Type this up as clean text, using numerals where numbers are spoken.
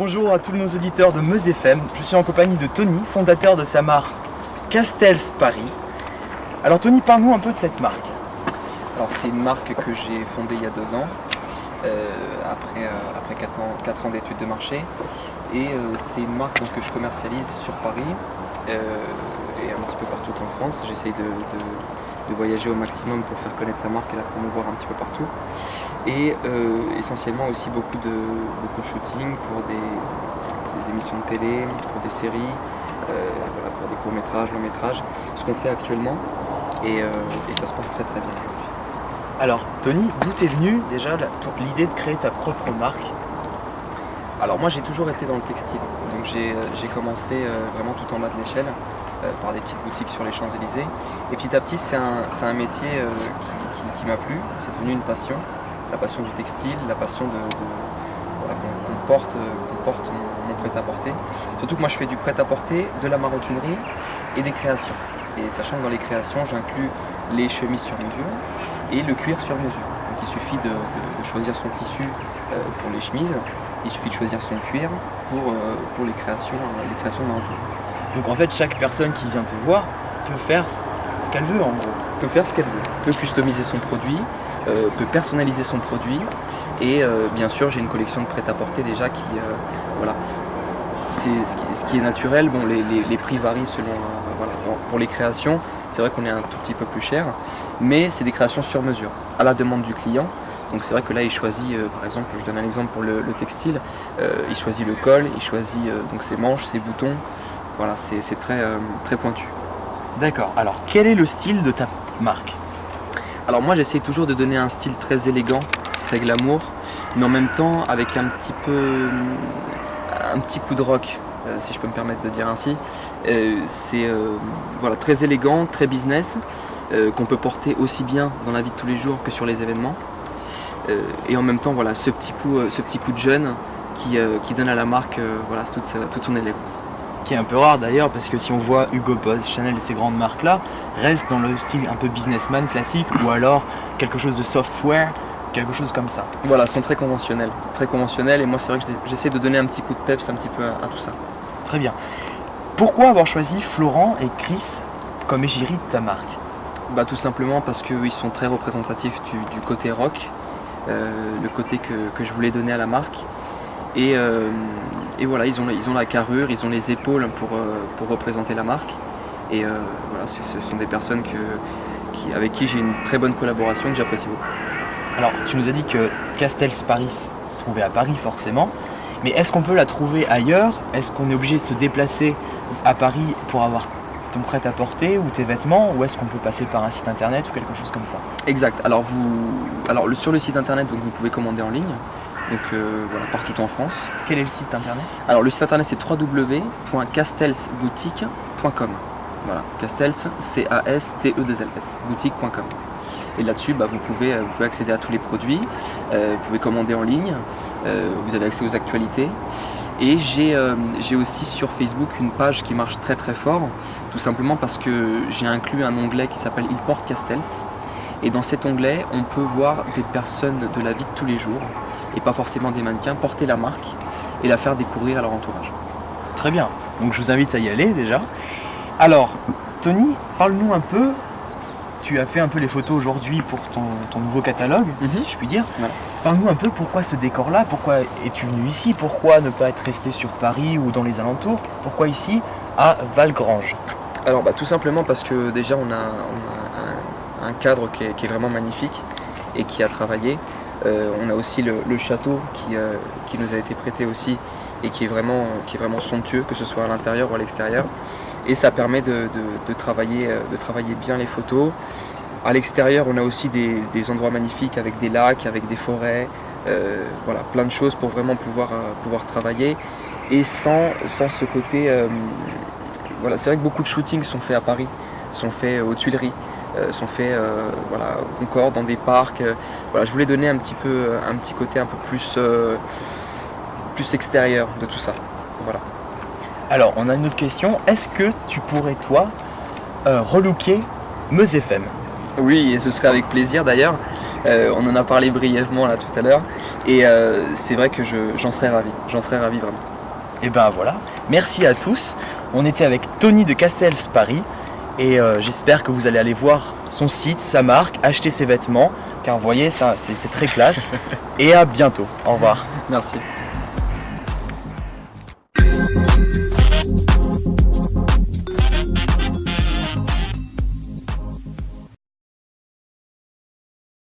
Bonjour à tous nos auditeurs de Meuse FM. Je suis en compagnie de Tony, fondateur de sa marque Castells Paris. Alors Tony, parle-nous un peu de cette marque. Alors c'est une marque que j'ai fondée il y a 2 ans, après 4 ans d'études de marché. Et c'est une marque que je commercialise sur Paris et un petit peu partout en France. J'essaye de voyager au maximum pour faire connaître la marque et la promouvoir un petit peu partout. Et essentiellement aussi beaucoup de shooting pour des émissions de télé, pour des séries, pour des courts-métrages, longs-métrages, ce qu'on fait actuellement et ça se passe très très bien. Alors Tony, d'où t'es venu déjà l'idée de créer ta propre marque? Alors moi j'ai toujours été dans le textile, donc j'ai commencé vraiment tout en bas de l'échelle par des petites boutiques sur les Champs-Élysées et petit à petit c'est un métier qui m'a plu, c'est devenu une passion, la passion du textile, la passion qu'on porte mon prêt-à-porter. Surtout que moi je fais du prêt-à-porter, de la maroquinerie et des créations. Et sachant que dans les créations j'inclus les chemises sur mesure et le cuir sur mesure. Donc il suffit de choisir son tissu pour les chemises, il suffit de choisir son cuir pour les créations de manteaux. Donc en fait chaque personne qui vient te voir peut faire ce qu'elle veut en gros. Peut faire ce qu'elle veut, peut customiser son produit, peut personnaliser son produit et bien sûr j'ai une collection de prêt-à-porter déjà qui voilà. C'est ce qui est naturel. Bon, les prix varient selon voilà. Bon, pour les créations c'est vrai qu'on est un tout petit peu plus cher, mais c'est des créations sur mesure, à la demande du client. Donc c'est vrai que là il choisit, par exemple, je donne un exemple pour le textile, il choisit le col, il choisit donc ses manches, ses boutons, voilà, c'est très pointu. D'accord, alors quel est le style de ta marque? Alors moi j'essaie toujours de donner un style très élégant, très glamour, mais en même temps avec un petit coup de rock, si je peux me permettre de dire ainsi. C'est voilà, très élégant, très business, qu'on peut porter aussi bien dans la vie de tous les jours que sur les événements. Et en même temps voilà, ce petit coup de jeune qui donne à la marque voilà, toute son élégance. Qui est un peu rare d'ailleurs, parce que si on voit Hugo Boss, Chanel et ces grandes marques là, restent dans le style un peu businessman classique ou alors quelque chose de software, quelque chose comme ça. Voilà, sont très conventionnels et moi c'est vrai que j'essaie de donner un petit coup de peps un petit peu à tout ça. Très bien. Pourquoi avoir choisi Florent et Chris comme égérie de ta marque? Bah, tout simplement parce qu'ils sont très représentatifs du côté rock, le côté que je voulais donner à la marque. Et voilà, ils ont la carrure, ils ont les épaules pour représenter la marque. Et voilà, ce sont des personnes avec qui j'ai une très bonne collaboration que j'apprécie beaucoup. Alors, tu nous as dit que Castells Paris se trouvait à Paris forcément, mais est-ce qu'on peut la trouver ailleurs? Est-ce qu'on est obligé de se déplacer à Paris pour avoir ton prêt-à-porter ou tes vêtements, ou est-ce qu'on peut passer par un site internet ou quelque chose comme ça? Exact. Alors sur le site internet, donc, vous pouvez commander en ligne. Donc voilà, partout en France. Quel est le site internet? Alors le site internet c'est www.castelsboutique.com. Voilà, Castells, C-A-S-T-E-2-L-S, boutique.com. Et là-dessus, vous pouvez accéder à tous les produits, vous pouvez commander en ligne, vous avez accès aux actualités. Et j'ai aussi sur Facebook une page qui marche très très fort, tout simplement parce que j'ai inclus un onglet qui s'appelle Il porte Castells. Et dans cet onglet, on peut voir des personnes de la vie de tous les jours, et pas forcément des mannequins, porter la marque et la faire découvrir à leur entourage. Très bien, donc je vous invite à y aller déjà. Alors, Tony, parle-nous un peu, tu as fait un peu les photos aujourd'hui pour ton nouveau catalogue, si je puis dire. Voilà. Parle-nous un peu pourquoi ce décor-là, pourquoi es-tu venu ici, pourquoi ne pas être resté sur Paris ou dans les alentours, pourquoi ici à Valgrange? Alors tout simplement parce que déjà on a un cadre qui est vraiment magnifique et qui a travaillé. On a aussi le château qui nous a été prêté aussi et qui est vraiment somptueux, que ce soit à l'intérieur ou à l'extérieur. Et ça permet de travailler bien les photos. À l'extérieur, on a aussi des endroits magnifiques avec des lacs, avec des forêts, voilà, plein de choses pour vraiment pouvoir travailler. Et sans ce côté... voilà, c'est vrai que beaucoup de shootings sont faits à Paris, sont faits aux Tuileries. Sont faits voilà, au Concorde, dans des parcs. Voilà, je voulais donner un petit côté un peu plus extérieur de tout ça. Voilà. Alors, on a une autre question. Est-ce que tu pourrais, toi, relooker Meuse FM? Oui, et ce serait avec plaisir d'ailleurs. On en a parlé brièvement là tout à l'heure. Et c'est vrai que j'en serais ravi. J'en serais ravi vraiment. Et ben voilà, merci à tous. On était avec Tony de Castells Paris et j'espère que vous allez aller voir son site, sa marque, acheter ses vêtements, car vous voyez, ça c'est très classe. Et à bientôt. Au revoir. Merci.